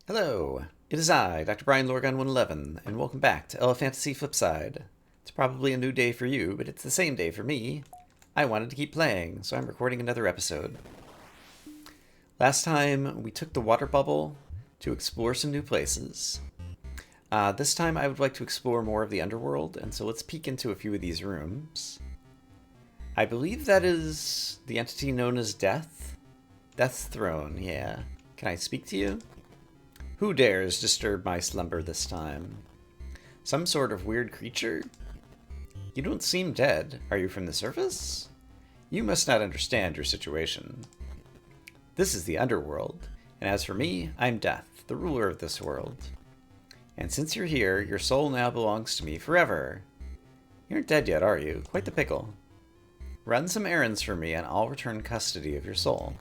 Hello, it is I, Dr. Brian Lorgon 111, and welcome back to Elephantasy Flipside. It's probably a new day for you, but it's the same day for me. I wanted to keep playing, so I'm recording another episode. Last time, we took the water bubble to explore some new places. This time, I would like to explore more of the underworld, and so let's peek into a few of these rooms. I believe that is the entity known as Death? Death's Throne, yeah. Can I speak to you? Who dares disturb my slumber this time? Some sort of weird creature? You don't seem dead. Are you from the surface? You must not understand your situation. This is the underworld, and as for me, I'm Death, the ruler of this world. And since you're here, your soul now belongs to me forever. You aren't dead yet, are you? Quite the pickle. Run some errands for me, and I'll return custody of your soul.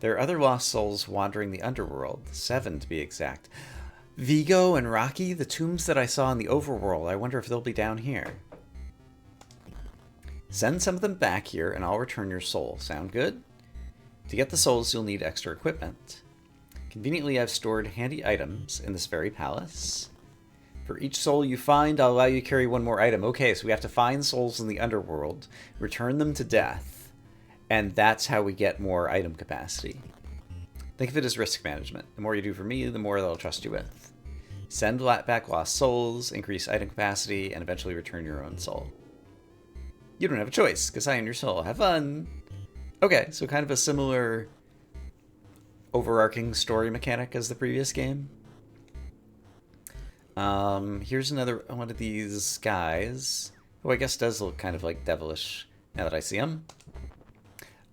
There are other lost souls wandering the underworld, 7 to be exact. Vigo and Rocky, the tombs that I saw in the overworld, I wonder if they'll be down here. Send some of them back here and I'll return your soul. Sound good? To get the souls, you'll need extra equipment. Conveniently, I've stored handy items in this very palace. For each soul you find, I'll allow you to carry one more item. Okay, so we have to find souls in the underworld, return them to Death. And that's how we get more item capacity. Think of it as risk management. The more you do for me, the more they'll trust you with. Send back lost souls, increase item capacity, and eventually return your own soul. You don't have a choice, because I own your soul. Have fun! Okay, so kind of a similar overarching story mechanic as the previous game. Here's another one of these guys, who I guess does look kind of like devilish now that I see him.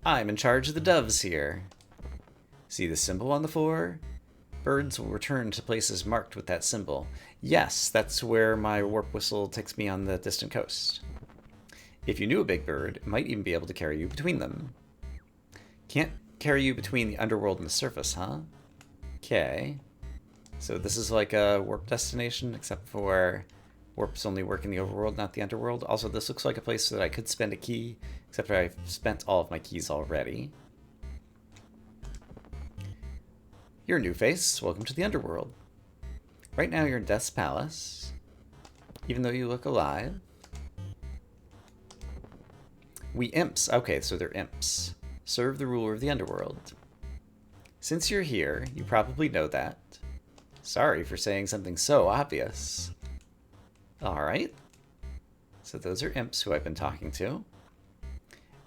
I'm in charge of the doves here. See the symbol on the floor? Birds will return to places marked with that symbol. Yes, that's where my warp whistle takes me on the distant coast. If you knew a big bird, it might even be able to carry you between them. Can't carry you between the underworld and the surface, huh? Okay. So this is like a warp destination, except for warps only work in the overworld, not the underworld. Also, this looks like a place that I could spend a key, except for I've spent all of my keys already. You're a new face. Welcome to the underworld. Right now you're in Death's Palace, even though you look alive. We imps. Okay, so they're imps. Serve the ruler of the underworld. Since you're here, you probably know that. Sorry for saying something so obvious. Alright. So those are imps who I've been talking to.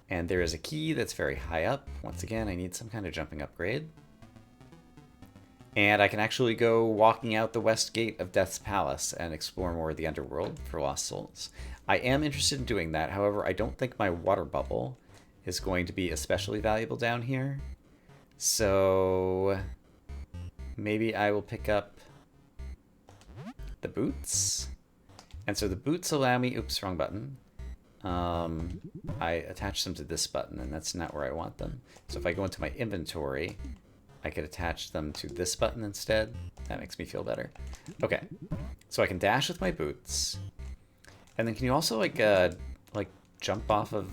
And there is a key that's very high up. Once again, I need some kind of jumping upgrade. And I can actually go walking out the west gate of Death's Palace and explore more of the underworld for lost souls. I am interested in doing that. However, I don't think my water bubble is going to be especially valuable down here. So maybe I will pick up the boots. And so the boots allow me... Oops, wrong button. I attach them to this button, and that's not where I want them. So if I go into my inventory, I could attach them to this button instead. That makes me feel better. Okay, so I can dash with my boots. And then can you also, like jump off of...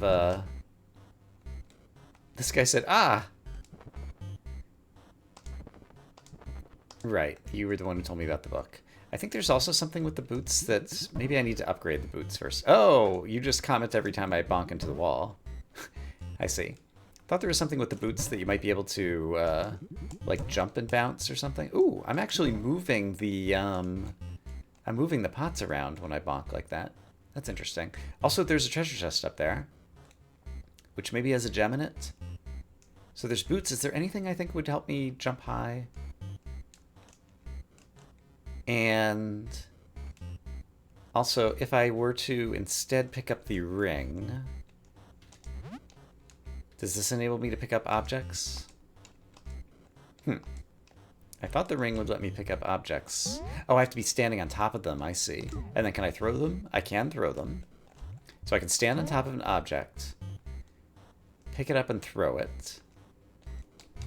This guy said, ah! Right, you were the one who told me about the book. I think there's also something with the boots that maybe I need to upgrade the boots first. Oh, you just comment every time I bonk into the wall. I see. Thought there was something with the boots that you might be able to like jump and bounce or something. Ooh, I'm actually moving the I'm moving the pots around when I bonk like that. That's interesting. Also, there's a treasure chest up there, which maybe has a gem in it. So there's boots. Is there anything I think would help me jump high? And also, if I were to instead pick up the ring, does this enable me to pick up objects? I thought the ring would let me pick up objects. Oh, I have to be standing on top of them, I see. And then can I throw them? I can throw them. So I can stand on top of an object, pick it up and throw it.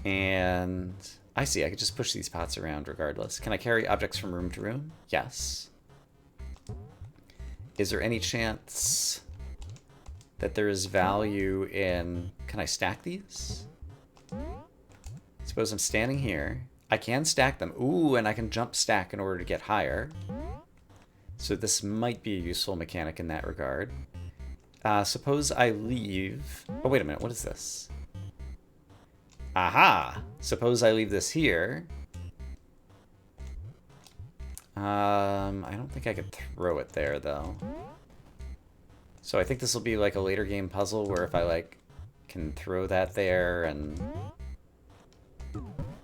And... I see, I could just push these pots around regardless. Can I carry objects from room to room? Yes. Is there any chance that there is value in... Can I stack these? Suppose I'm standing here. I can stack them. Ooh, and I can jump stack in order to get higher. So this might be a useful mechanic in that regard. Suppose I leave... Oh, wait a minute. What is this? Aha! Suppose I leave this here. I don't think I could throw it there, though. So I think this will be like a later game puzzle where if I, like, can throw that there and...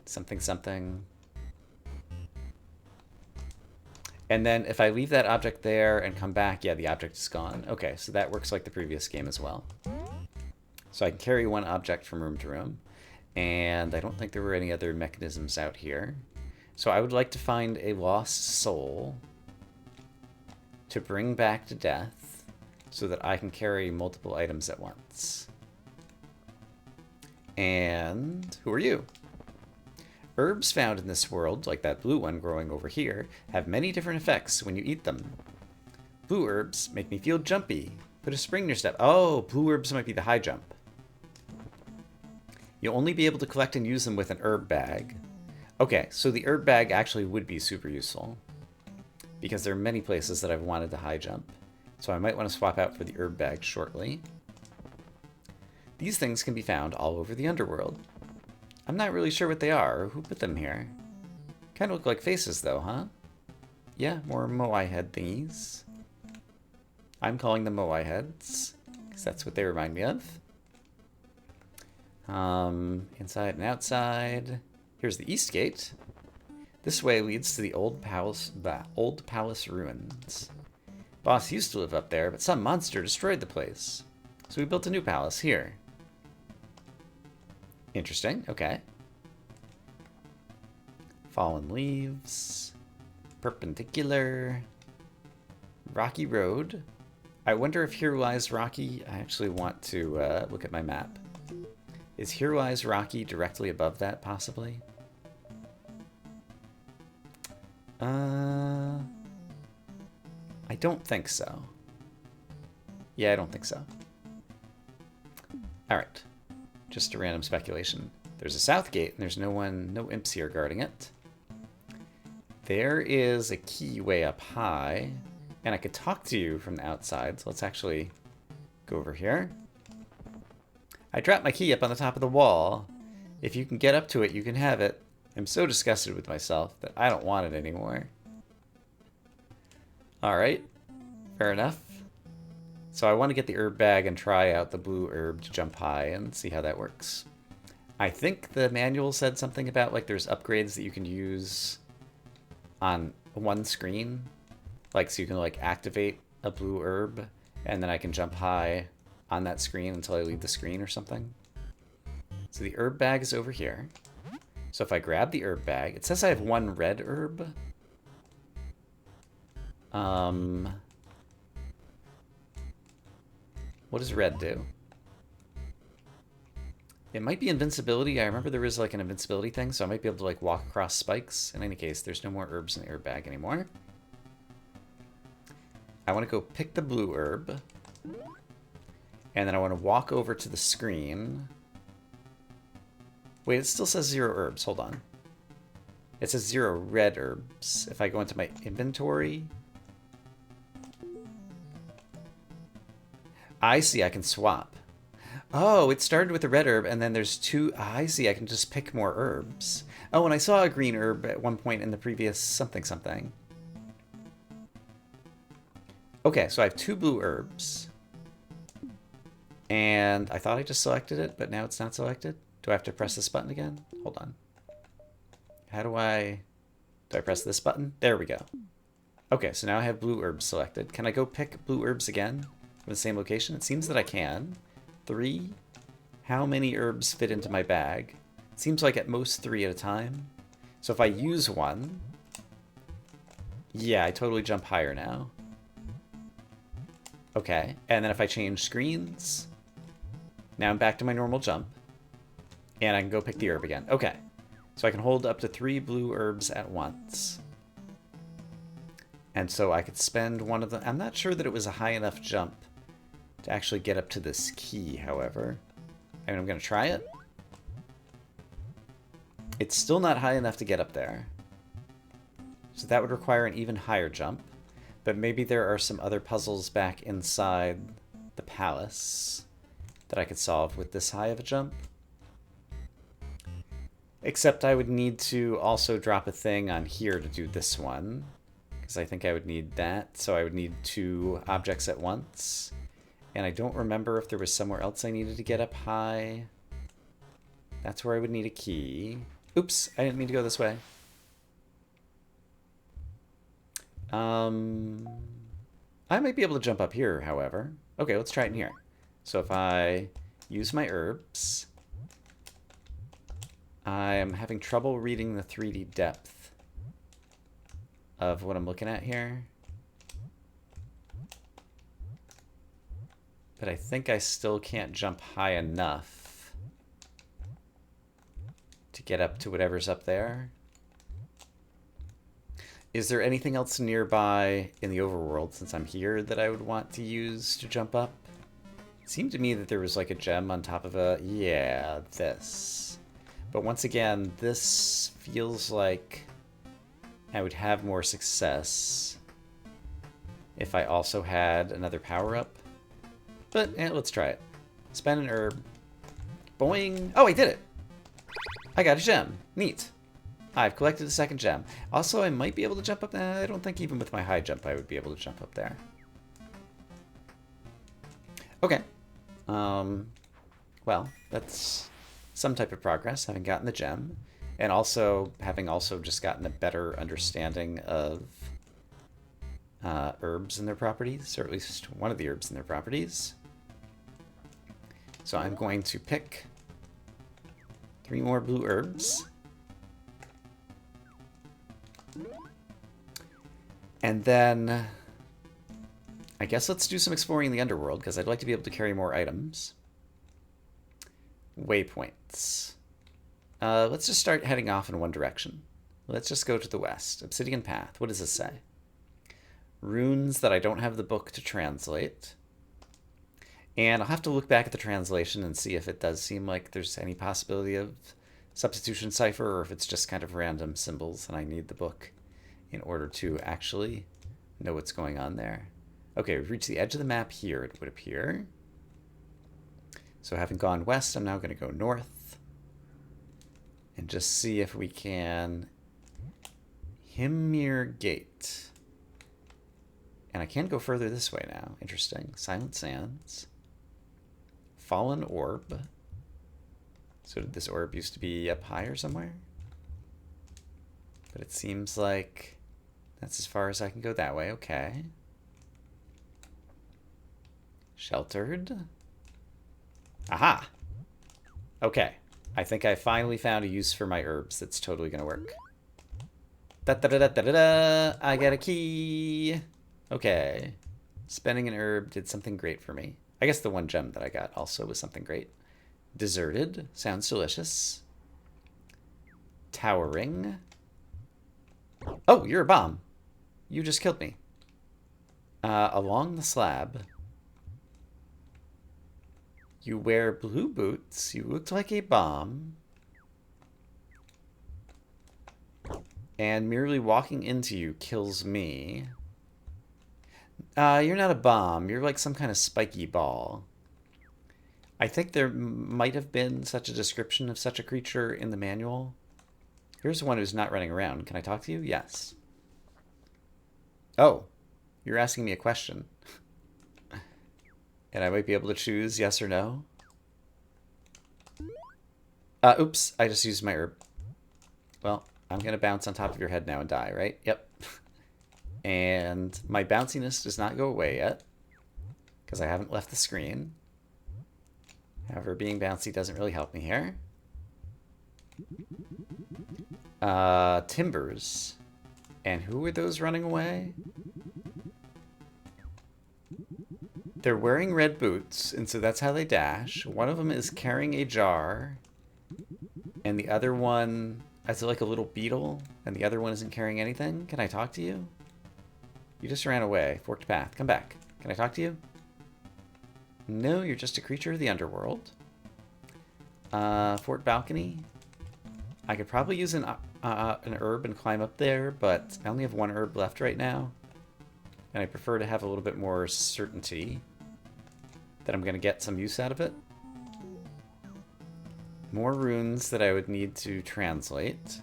something. And then if I leave that object there and come back, yeah, the object is gone. Okay, so that works like the previous game as well. So I can carry one object from room to room. And I don't think there were any other mechanisms out here. So I would like to find a lost soul to bring back to death so that I can carry multiple items at once. And who are you? Herbs found in this world, like that blue one growing over here, have many different effects when you eat them. Blue herbs make me feel jumpy. Put a spring in your step. Oh, blue herbs might be the high jump. You'll only be able to collect and use them with an herb bag. Okay, so the herb bag actually would be super useful, because there are many places that I've wanted to high jump, so I might want to swap out for the herb bag shortly. These things can be found all over the underworld. I'm not really sure what they are, or who put them here. Kind of look like faces though, huh? Yeah, more moai head thingies. I'm calling them moai heads, because that's what they remind me of. Inside and outside. Here's the east gate. This way leads to the old palace ruins. Boss used to live up there, but some monster destroyed the place. So we built a new palace here. Interesting, okay. Fallen leaves. Perpendicular. Rocky road. I wonder if here lies Rocky. I actually want to look at my map. Is Here Lies Rocky directly above that, possibly? I don't think so. Yeah, I don't think so. Alright. Just a random speculation. There's a south gate, and there's no imps here guarding it. There is a key way up high, and I could talk to you from the outside, so let's actually go over here. I dropped my key up on the top of the wall. If you can get up to it, you can have it. I'm so disgusted with myself that I don't want it anymore. Alright, fair enough. So I want to get the herb bag and try out the blue herb to jump high and see how that works. I think the manual said something about like there's upgrades that you can use on one screen. Like so you can like activate a blue herb and then I can jump high on that screen until I leave the screen or something. So the herb bag is over here. So if I grab the herb bag, it says I have one red herb. What does red do? It might be invincibility. I remember there was like an invincibility thing, so I might be able to like walk across spikes. In any case, there's no more herbs in the herb bag anymore. I want to go pick the blue herb. And then I want to walk over to the screen. Wait, it still says 0 herbs. Hold on. It says 0 red herbs. If I go into my inventory... I see, I can swap. Oh, it started with a red herb, and then there's 2... I see, I can just pick more herbs. Oh, and I saw a green herb at one point in the previous something. Okay, so I have 2 blue herbs. And I thought I just selected it, but now it's not selected. Do I have to press this button again? Hold on. How do I press this button? There we go. Okay, so now I have blue herbs selected. Can I go pick blue herbs again from the same location? It seems that I can. 3. How many herbs fit into my bag? It seems like at most 3 at a time. So if I use one... Yeah, I totally jump higher now. Okay, and then if I change screens... Now I'm back to my normal jump. And I can go pick the herb again. Okay. So I can hold up to 3 blue herbs at once. And so I could spend one of them... I'm not sure that it was a high enough jump to actually get up to this key, however. I mean, I'm going to try it. It's still not high enough to get up there. So that would require an even higher jump. But maybe there are some other puzzles back inside the palace that I could solve with this high of a jump. Except I would need to also drop a thing on here to do this one. Because I think I would need that. So I would need 2 objects at once. And I don't remember if there was somewhere else I needed to get up high. That's where I would need a key. Oops, I didn't mean to go this way. I might be able to jump up here, however. Okay, let's try it in here. So if I use my herbs, I am having trouble reading the 3D depth of what I'm looking at here. But I think I still can't jump high enough to get up to whatever's up there. Is there anything else nearby in the overworld, since I'm here, that I would want to use to jump up? It seemed to me that there was like a gem on top of a... Yeah, this. But once again, this feels like I would have more success if I also had another power-up. But let's try it. Spend an herb. Boing! Oh, I did it! I got a gem. Neat. I've collected a second gem. Also, I might be able to jump up. I don't think even with my high jump I would be able to jump up there. Okay. Well, that's some type of progress, having gotten the gem. And also, having also just gotten a better understanding of herbs and their properties, or at least one of the herbs and their properties. So I'm going to pick 3 more blue herbs. And then I guess let's do some exploring in the underworld, because I'd like to be able to carry more items. Waypoints. Let's just start heading off in one direction. Let's just go to the west. Obsidian Path. What does this say? Runes that I don't have the book to translate. And I'll have to look back at the translation and see if it does seem like there's any possibility of substitution cipher, or if it's just kind of random symbols and I need the book in order to actually know what's going on there. Okay, we've reached the edge of the map here, it would appear. So having gone west, I'm now going to go north and just see if we can... Hymir Gate. And I can go further this way now. Interesting. Silent Sands. Fallen Orb. So did this orb used to be up higher somewhere? But it seems like that's as far as I can go that way. Okay. Sheltered. Aha! Okay. I think I finally found a use for my herbs that's totally going to work. Da-da-da-da-da-da! I got a key! Okay. Spending an herb did something great for me. I guess the one gem that I got also was something great. Deserted. Sounds delicious. Towering. Oh, you're a bomb. You just killed me. Along the slab. You wear blue boots. You looked like a bomb. And merely walking into you kills me. You're not a bomb. You're like some kind of spiky ball. I think there might have been such a description of such a creature in the manual. Here's one who's not running around. Can I talk to you? Yes. Oh, you're asking me a question. And I might be able to choose yes or no. Oops, I just used my herb. Well, I'm going to bounce on top of your head now and die, right? Yep. And my bounciness does not go away yet, because I haven't left the screen. However, being bouncy doesn't really help me here. Timbers. And who are those running away? They're wearing red boots, and so that's how they dash. One of them is carrying a jar, and the other one is like a little beetle, and the other one isn't carrying anything. Can I talk to you? You just ran away. Forked path. Come back. Can I talk to you? No, you're just a creature of the underworld. Fort balcony. I could probably use an herb and climb up there, but I only have one herb left right now. And I prefer to have a little bit more certainty that I'm going to get some use out of it. More runes that I would need to translate.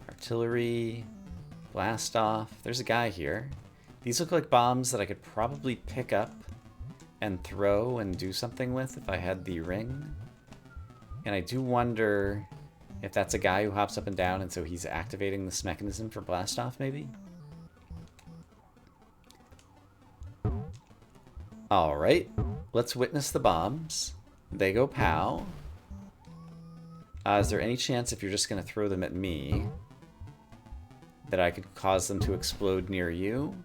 Artillery, blast off. There's a guy here. These look like bombs that I could probably pick up and throw and do something with if I had the ring. And I do wonder if that's a guy who hops up and down and so he's activating this mechanism for blast off, maybe? Alright, let's witness the bombs. They go pow. Is there any chance, if you're just going to throw them at me, that I could cause them to explode near you?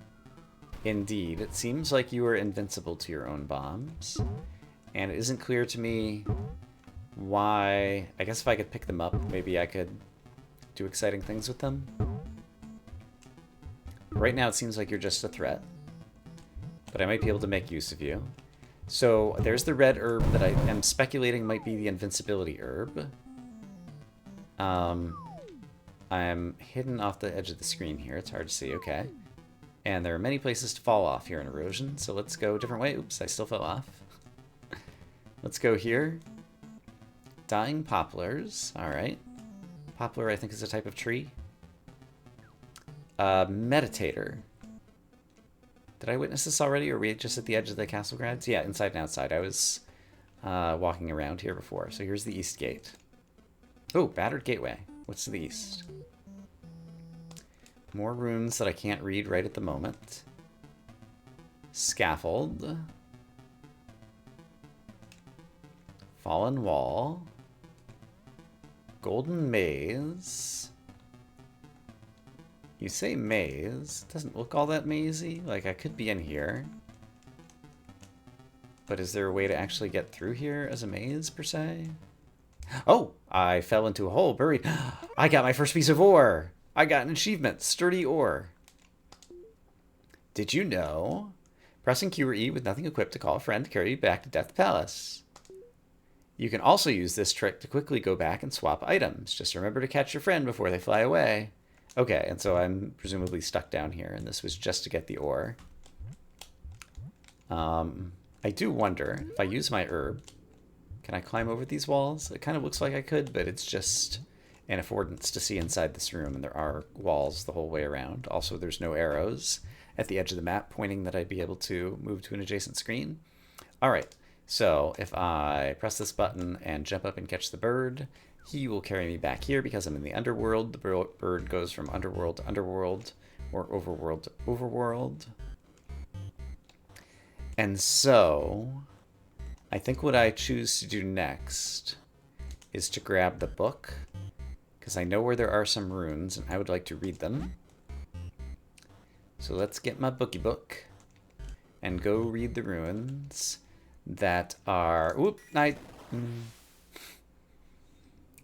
Indeed, it seems like you are invincible to your own bombs. And it isn't clear to me why... I guess if I could pick them up, maybe I could do exciting things with them. Right now it seems like you're just a threat. But I might be able to make use of you. So there's the red herb that I am speculating might be the invincibility herb. I'm hidden off the edge of the screen here. It's hard to see. Okay. And there are many places to fall off here in erosion. So let's go a different way. Oops, I still fell off. Let's go here. Dying poplars. All right. Poplar, I think, is a type of tree. Meditator. Did I witness this already, or were we just at the edge of the castle grounds? Yeah, inside and outside. I was walking around here before. So here's the east gate. Oh, battered gateway. What's to the east? More runes that I can't read right at the moment. Scaffold. Fallen wall. Golden maze. You say maze. It doesn't look all that mazy. Like, I could be in here. But is there a way to actually get through here as a maze, per se? Oh! I fell into a hole, buried. I got my first piece of ore! I got an achievement. Sturdy ore. Did you know? Pressing Q or E with nothing equipped to call a friend to carry you back to Death Palace. You can also use this trick to quickly go back and swap items. Just remember to catch your friend before they fly away. Okay, and so I'm presumably stuck down here, and this was just to get the ore. I do wonder, if I use my herb, can I climb over these walls? It kind of looks like I could, but it's just an affordance to see inside this room, and there are walls the whole way around. Also, there's no arrows at the edge of the map pointing that I'd be able to move to an adjacent screen. All right, so if I press this button and jump up and catch the bird, he will carry me back here because I'm in the underworld. The bird goes from underworld to underworld, or overworld to overworld. And so, I think what I choose to do next is to grab the book, because I know where there are some runes, and I would like to read them. So let's get my bookie book and go read the runes that are... Oop,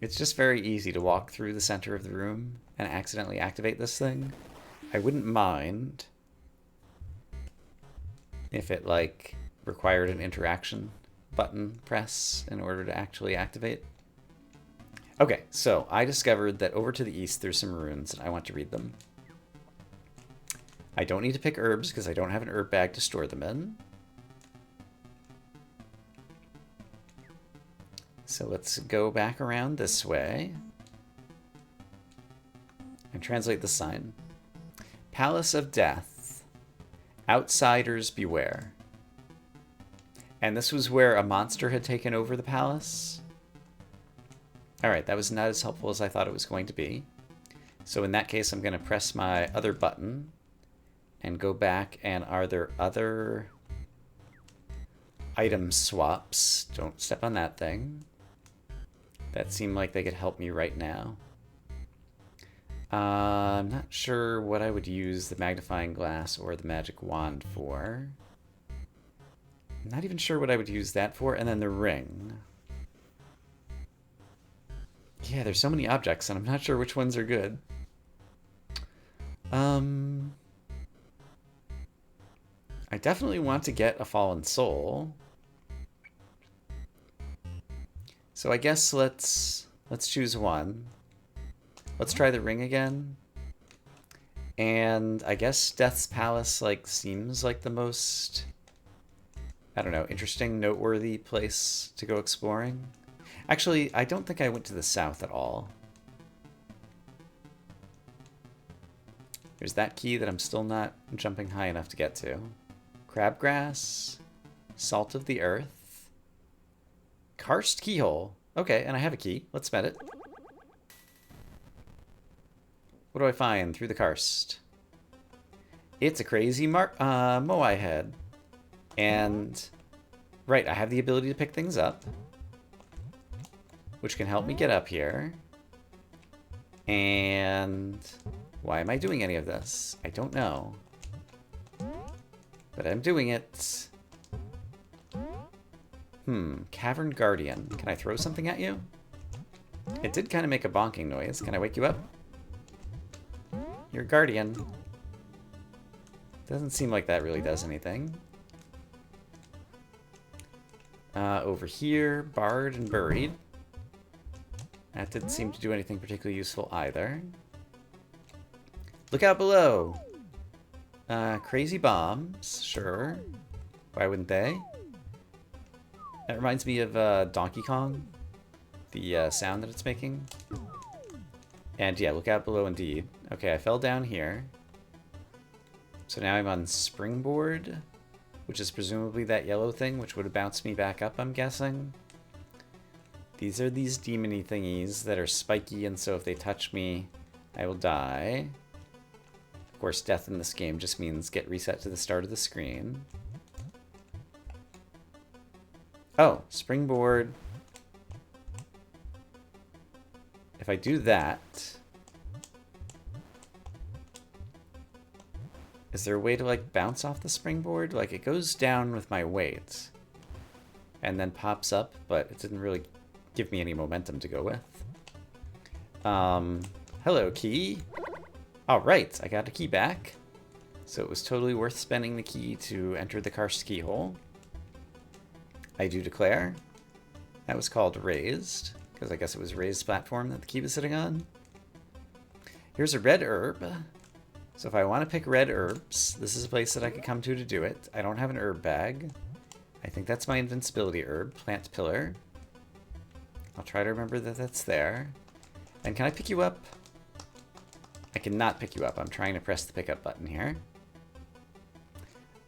It's just very easy to walk through the center of the room and accidentally activate this thing. I wouldn't mind if it, like, required an interaction button press in order to actually activate. Okay, so I discovered that over to the east there's some runes, and I want to read them. I don't need to pick herbs because I don't have an herb bag to store them in. So let's go back around this way and translate the sign. Palace of Death. Outsiders beware. And this was where a monster had taken over the palace. Alright, that was not as helpful as I thought it was going to be. So in that case, I'm going to press my other button and go back, and are there other item swaps? Don't step on that thing. That seemed like they could help me right now. I'm not sure what I would use the magnifying glass or the magic wand for. I'm not even sure what I would use that for. And then the ring. Yeah, there's so many objects, and I'm not sure which ones are good. I definitely want to get a fallen soul. So I guess let's Let's choose one. Let's try the ring again. And I guess Death's Palace, like, seems like the most, I don't know, interesting, noteworthy place to go exploring. Actually, I don't think I went to the south at all. There's that key that I'm still not jumping high enough to get to. Crabgrass, Salt of the Earth, Karst Keyhole. Okay, and I have a key. Let's spend it. What do I find through the karst? It's a crazy Moai head. And, right, I have the ability to pick things up, which can help me get up here. And why am I doing any of this? I don't know. But I'm doing it. Cavern Guardian. Can I throw something at you? It did kind of make a bonking noise. Can I wake you up? You're a guardian. Doesn't seem like that really does anything. Over here, barred and buried. That didn't seem to do anything particularly useful either. Look out below! Crazy bombs, sure. Why wouldn't they? That reminds me of Donkey Kong. The sound that it's making. And yeah, look out below indeed. Okay, I fell down here. So now I'm on springboard, which is presumably that yellow thing, which would have bounced me back up, I'm guessing. These are these demony thingies that are spiky, and so if they touch me, I will die. Of course, death in this game just means get reset to the start of the screen. Oh, springboard. If I do that, is there a way to like bounce off the springboard? Like it goes down with my weight and then pops up, but it didn't really give me any momentum to go with. Hello, key. All right, I got a key back. So it was totally worth spending the key to enter the karst keyhole. I do declare. That was called raised, because I guess it was raised platform that the key was sitting on. Here's a red herb. So if I want to pick red herbs, this is a place that I could come to do it. I don't have an herb bag. I think that's my invincibility herb, plant pillar. I'll try to remember that that's there. And can I pick you up? I cannot pick you up. I'm trying to press the pickup button here.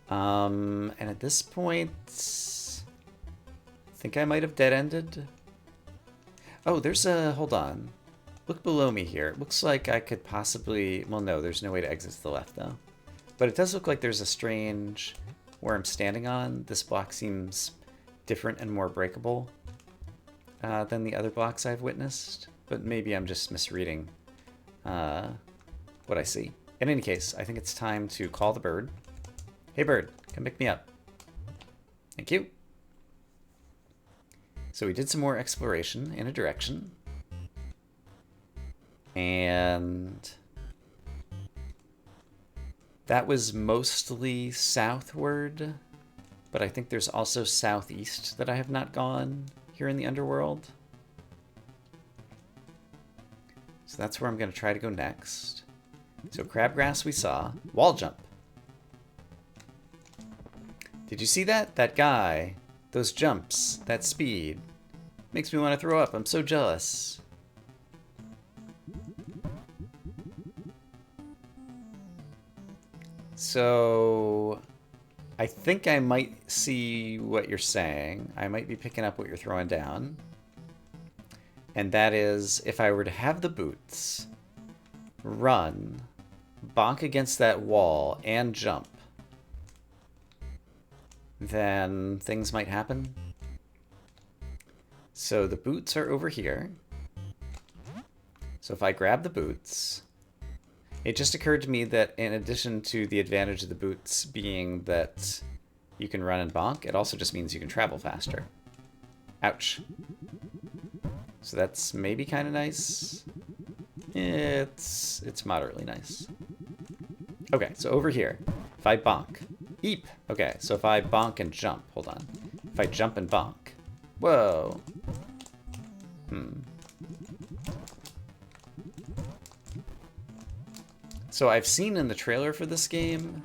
And at this point, I think I might have dead-ended. Oh, there's a... hold on. Look below me here. It looks like I could possibly... well, no, there's no way to exit to the left, though. But it does look like there's a strange... where I'm standing on. This block seems different and more breakable than the other blocks I've witnessed. But maybe I'm just misreading what I see. In any case, I think it's time to call the bird. Hey, bird, come pick me up. Thank you. So we did some more exploration in a direction. And that was mostly southward, but I think there's also southeast that I have not gone here in the underworld. So that's where I'm going to try to go next. So crabgrass we saw. Wall jump. Did you see that? That guy. Those jumps. That speed. Makes me want to throw up. I'm so jealous. So I think I might see what you're saying. I might be picking up what you're throwing down. And that is, if I were to have the boots, run, bonk against that wall, and jump, then things might happen. So the boots are over here. So if I grab the boots, it just occurred to me that in addition to the advantage of the boots being that you can run and bonk, it also just means you can travel faster. Ouch. So that's maybe kind of nice. It's moderately nice. Okay, so over here, if I bonk, eep. Okay, so if I bonk and jump, hold on. If I jump and bonk, whoa. So I've seen in the trailer for this game,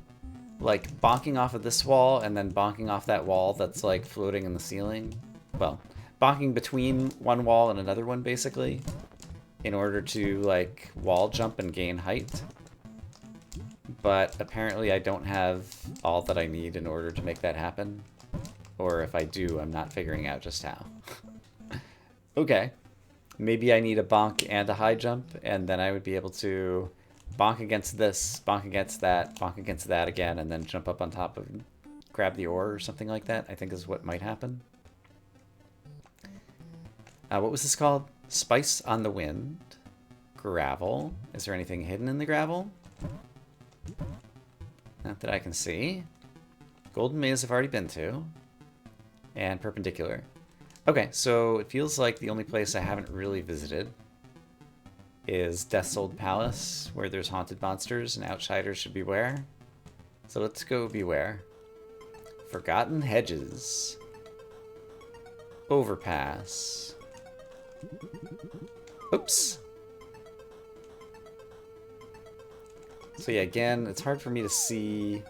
like, bonking off of this wall and then bonking off that wall that's, like, floating in the ceiling. Well, bonking between one wall and another one, basically, in order to, like, wall jump and gain height. But apparently I don't have all that I need in order to make that happen. Or if I do, I'm not figuring out just how. Okay. Maybe I need a bonk and a high jump, and then I would be able to bonk against this, bonk against that again, and then jump up on top of, grab the ore or something like that, I think is what might happen. What was this called? Spice on the Wind. Gravel. Is there anything hidden in the gravel? Not that I can see. Golden Maze I've already been to. And Perpendicular. Okay, so it feels like the only place I haven't really visited is Death's Old Palace, where there's haunted monsters and outsiders should beware. So let's go beware. Forgotten Hedges. Overpass. Oops. So yeah, again, it's hard for me to see,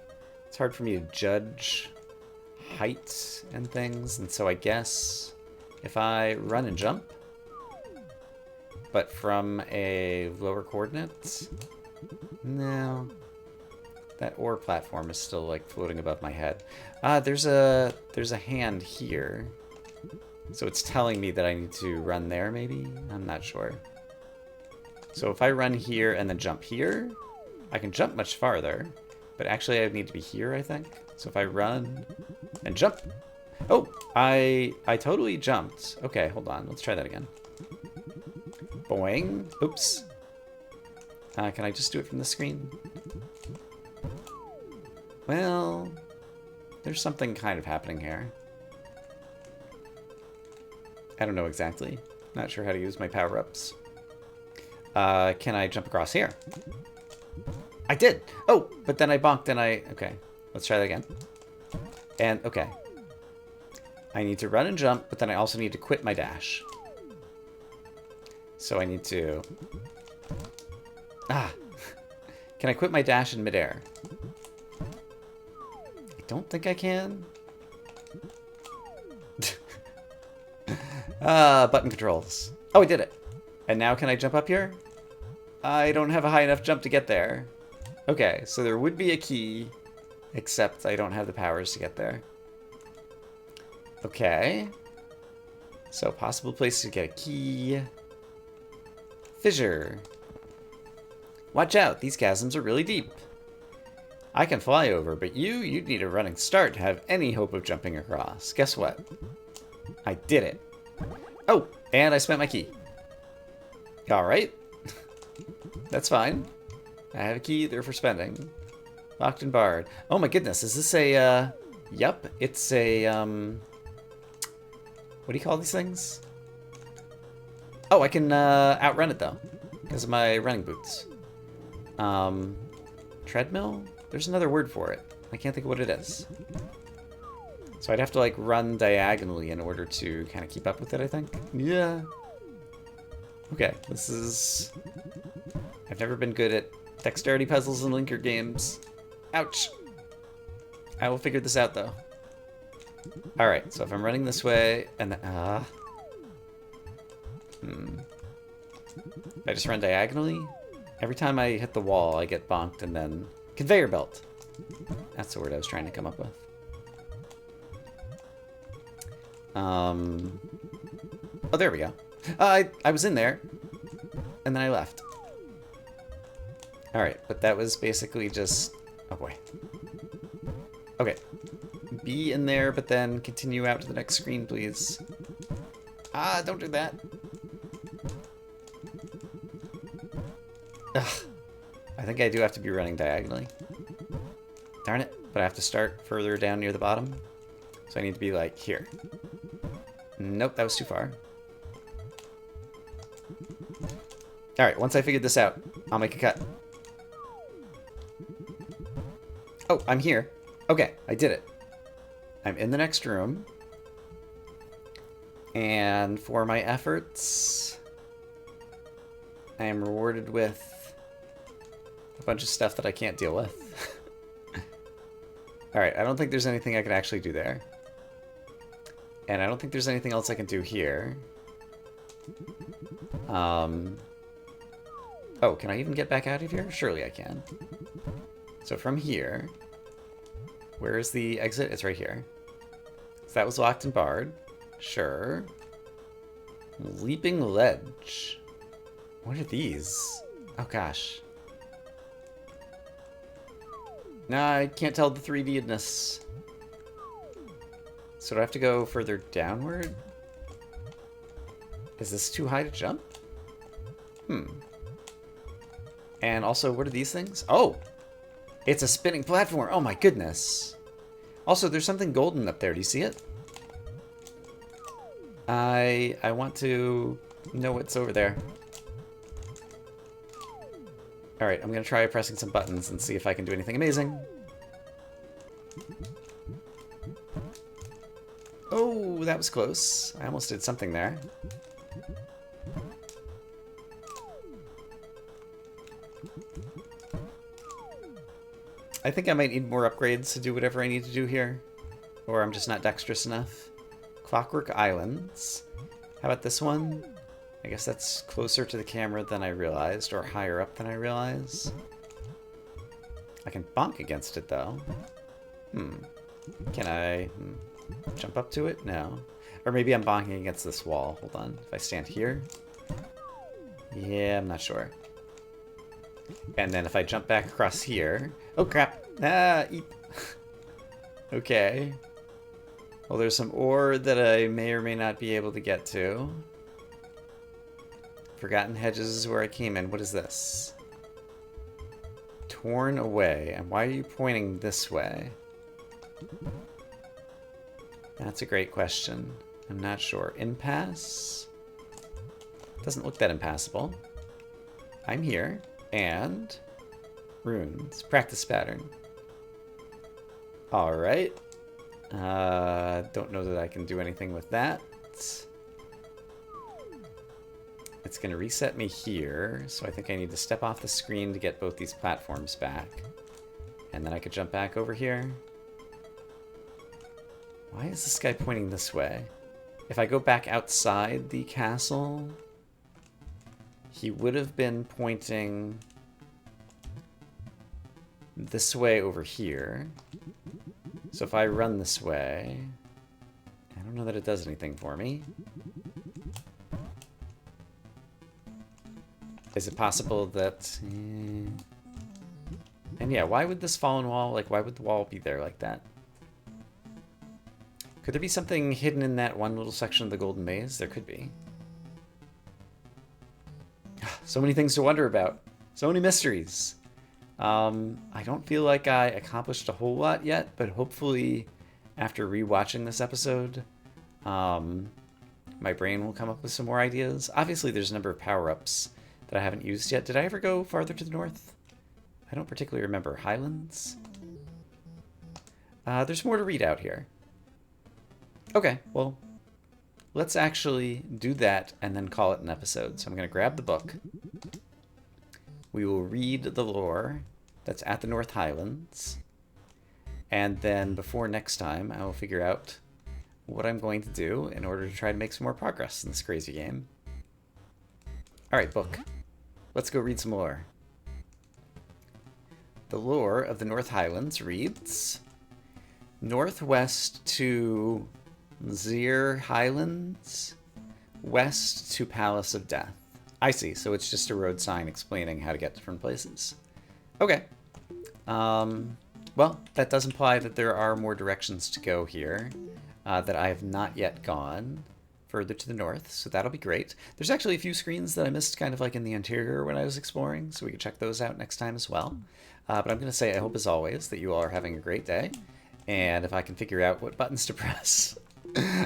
it's hard for me to judge height and things, and so I guess if I run and jump, but from a lower coordinate, no, that ore platform is still like floating above my head. There's a hand here, so it's telling me that I need to run there maybe? I'm not sure. So if I run here and then jump here, I can jump much farther, but actually I need to be here, I think. So if I run and jump. Oh, I totally jumped. Okay, hold on. Let's try that again. Boing. Oops. Can I just do it from the screen? Well, there's something kind of happening here. I don't know exactly. Not sure how to use my power-ups. Can I jump across here? I did! Oh, but then I bonked and I... Okay, let's try that again. And, okay. I need to run and jump, but then I also need to quit my dash. So I need to... Can I quit my dash in midair? I don't think I can. Button controls. Oh, I did it. And now can I jump up here? I don't have a high enough jump to get there. Okay, so there would be a key, except I don't have the powers to get there. Okay. So possible place to get a key. Fissure. Watch out, these chasms are really deep. I can fly over, but you'd need a running start to have any hope of jumping across. Guess what? I did it. Oh, and I spent my key. Alright. That's fine. I have a key there for spending. Locked and barred. Oh my goodness, is this a, Yep, it's a, what do you call these things? Oh, I can, outrun it though. Because of my running boots. Treadmill? There's another word for it. I can't think of what it is. So I'd have to, like, run diagonally in order to kind of keep up with it, I think. Yeah. Okay, this is... I've never been good at dexterity puzzles and linker games. Ouch. I will figure this out, though. Alright, so if I'm running this way, and then... If I just run diagonally, every time I hit the wall, I get bonked, and then... Conveyor belt. That's the word I was trying to come up with. Oh, there we go. I was in there, and then I left. Alright, but that was basically just... Oh boy. Okay. Be in there, but then continue out to the next screen, please. Don't do that. Ugh. I think I do have to be running diagonally. Darn it, but I have to start further down near the bottom. So I need to be, like, here. Nope, that was too far. Alright, once I figured this out, I'll make a cut. Oh, I'm here. Okay, I did it. I'm in the next room. And for my efforts, I am rewarded with a bunch of stuff that I can't deal with. Alright, I don't think there's anything I can actually do there. And I don't think there's anything else I can do here. Oh, can I even get back out of here? Surely I can. So from here, where is the exit? It's right here. So that was locked and barred. Sure. Leaping ledge. What are these? Oh gosh. Nah, I can't tell the 3D-ness. So do I have to go further downward? Is this too high to jump? And also, what are these things? Oh! It's a spinning platform! Oh my goodness! Also, there's something golden up there. Do you see it? I want to know what's over there. Alright, I'm gonna try pressing some buttons and see if I can do anything amazing. Oh, that was close. I almost did something there. I think I might need more upgrades to do whatever I need to do here. Or I'm just not dexterous enough. Clockwork Islands. How about this one? I guess that's closer to the camera than I realized, or higher up than I realized. I can bonk against it, though. Can I jump up to it? No. Or maybe I'm bonking against this wall. Hold on. If I stand here? Yeah, I'm not sure. And then if I jump back across here... Oh, crap! Ah, eep. Okay. Well, there's some ore that I may or may not be able to get to. Forgotten Hedges is where I came in. What is this? Torn away. And why are you pointing this way? That's a great question. I'm not sure. Impasse? Doesn't look that impassable. I'm here. And runes. Practice pattern. Alright. Don't know that I can do anything with that. It's going to reset me here, so I think I need to step off the screen to get both these platforms back. And then I could jump back over here. Why is this guy pointing this way? If I go back outside the castle, he would have been pointing this way over here. So if I run this way, I don't know that it does anything for me. Is it possible that... And yeah, why would this fallen wall, like, why would the wall be there like that? Could there be something hidden in that one little section of the Golden Maze? There could be. So many things to wonder about. So many mysteries. I don't feel like I accomplished a whole lot yet, but hopefully after rewatching this episode, my brain will come up with some more ideas. Obviously, there's a number of power-ups that I haven't used yet. Did I ever go farther to the north? I don't particularly remember. Highlands? There's more to read out here. Okay, well, let's actually do that and then call it an episode. So I'm going to grab the book. We will read the lore that's at the North Highlands. And then before next time, I will figure out what I'm going to do in order to try to make some more progress in this crazy game. Alright, book. Let's go read some lore. The lore of the North Highlands reads... Northwest to Zir Highlands, west to Palace of Death. I see, so it's just a road sign explaining how to get different places. Okay. Well, that does imply that there are more directions to go here that I have not yet gone further to the north, so that'll be great. There's actually a few screens that I missed kind of like in the interior when I was exploring, so we can check those out next time as well. But I'm going to say I hope, as always, that you all are having a great day, and if I can figure out what buttons to press,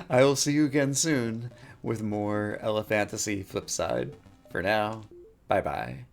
I will see you again soon with more Elephantasy Flipside. For now, bye-bye.